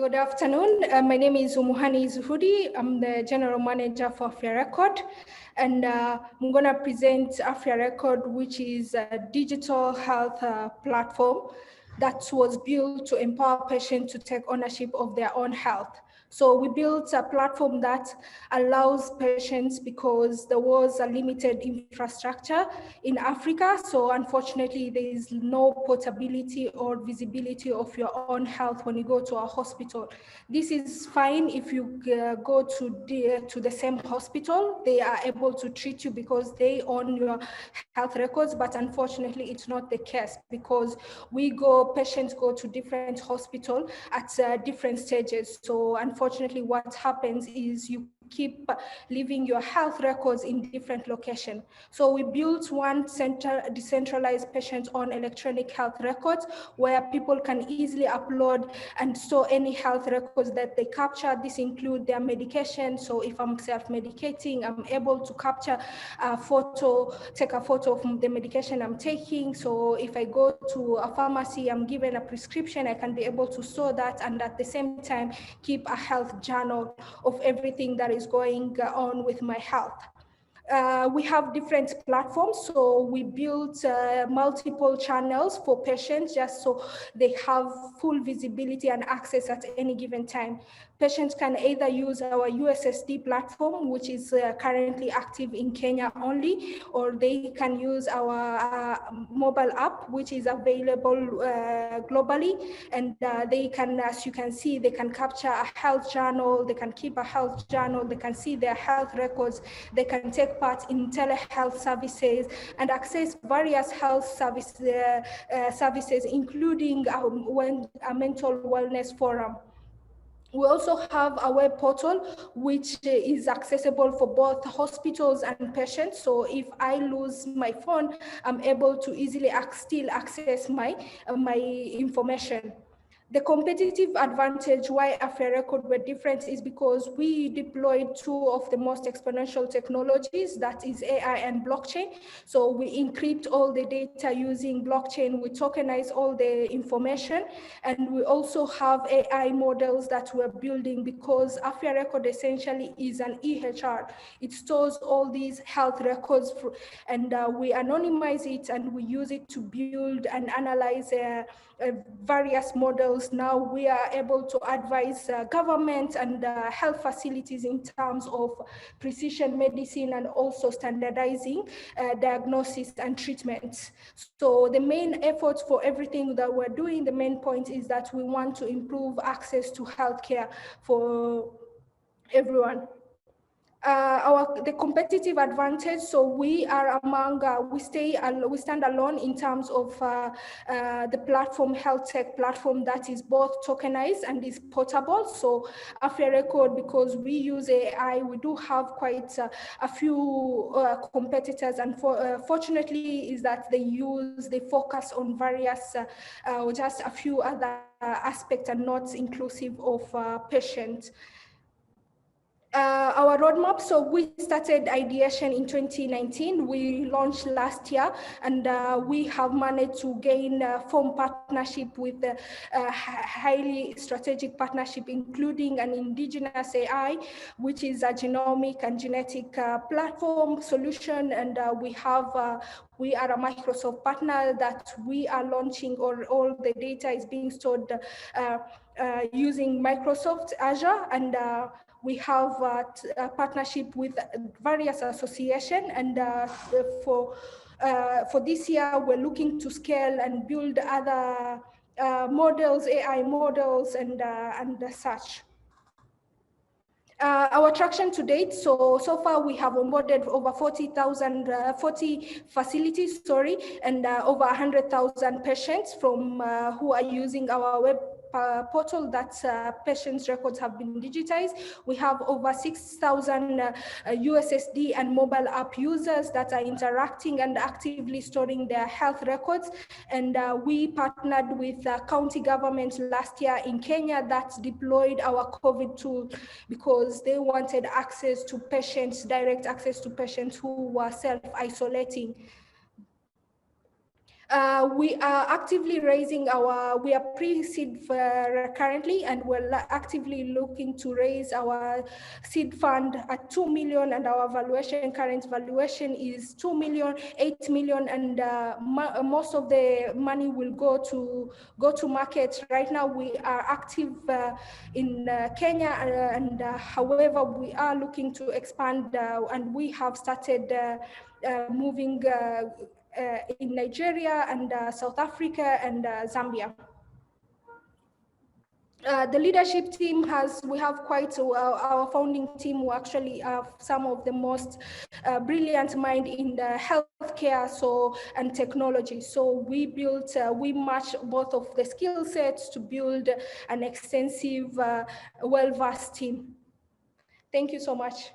Good afternoon. My name is Umuhani Zuhudi. I'm the General Manager for Afya Rekod, and I'm going to present Afya Rekod, which is a digital health platform that was built to empower patients to take ownership of their own health. So we built a platform that allows patients, because there was a limited infrastructure in Africa. So unfortunately, there is no portability or visibility of your own health when you go to a hospital. This is fine if you go to the same hospital. They are able to treat you because they own your health records, but unfortunately, it's not the case, because patients go to different hospitals at different stages. So unfortunately, what happens is you keep leaving your health records in different locations. So we built one decentralized patient-owned electronic health records where people can easily upload and store any health records that they capture. This includes their medication. So if I'm self-medicating, I'm able to capture a photo, take a photo of the medication I'm taking. So if I go to a pharmacy, I'm given a prescription, I can be able to store that, and at the same time keep a health journal of everything that is going on with my health. We have different platforms, so we built multiple channels for patients just so they have full visibility and access at any given time. Patients can either use our USSD platform, which is currently active in Kenya only, or they can use our mobile app, which is available globally. And they can, as you can see, they can capture a health journal, they can keep a health journal, they can see their health records, they can take part in telehealth services and access various health services, including a mental wellness forum. We also have a web portal, which is accessible for both hospitals and patients. So if I lose my phone, I'm able to easily still access my information. The competitive advantage why AfyaRekod were different is because we deployed two of the most exponential technologies, that is AI and blockchain. So we encrypt all the data using blockchain, we tokenize all the information, and we also have AI models that we're building, because AfyaRekod essentially is an EHR. It stores all these health records and we anonymize it, and we use it to build and analyze various models. Now we are able to advise government and health facilities in terms of precision medicine and also standardizing diagnosis and treatments. So the main effort for everything that we're doing, the main point is that we want to improve access to healthcare for everyone. The competitive advantage, so we are among, we stand alone in terms of the platform, health tech platform that is both tokenized and is portable. So AfyaRekod, because we use AI, we do have quite a few competitors, and fortunately is that they focus on various, just a few other aspects and not inclusive of patients. Our roadmap, so we started ideation in 2019. We launched last year, and we have managed to form partnership with a highly strategic partnership, including an indigenous AI, which is a genomic and genetic platform solution. And we are a Microsoft partner that we are launching, or all the data is being stored using Microsoft Azure, and we have a partnership with various associations, and for this year, we're looking to scale and build other models, AI models, and such. Our traction to date, so far we have onboarded over 40 facilities, and over 100,000 patients from who are using our web portal that patients' records have been digitized. We have over 6,000 USSD and mobile app users that are interacting and actively storing their health records. And we partnered with county government last year in Kenya that deployed our COVID tool, because they wanted access to patients, direct access to patients who were self-isolating. We are actively raising we are pre-seed currently, and we're actively looking to raise our seed fund at 2 million, and our current valuation is 2 million, 8 million, and most of the money will go to markets. Right now, we are active in Kenya, and however, we are looking to expand, and we have started moving in Nigeria and South Africa and Zambia. The leadership team we have quite our founding team who actually are some of the most brilliant mind in the healthcare and technology. So we match both of the skill sets to build an extensive, well-versed team. Thank you so much.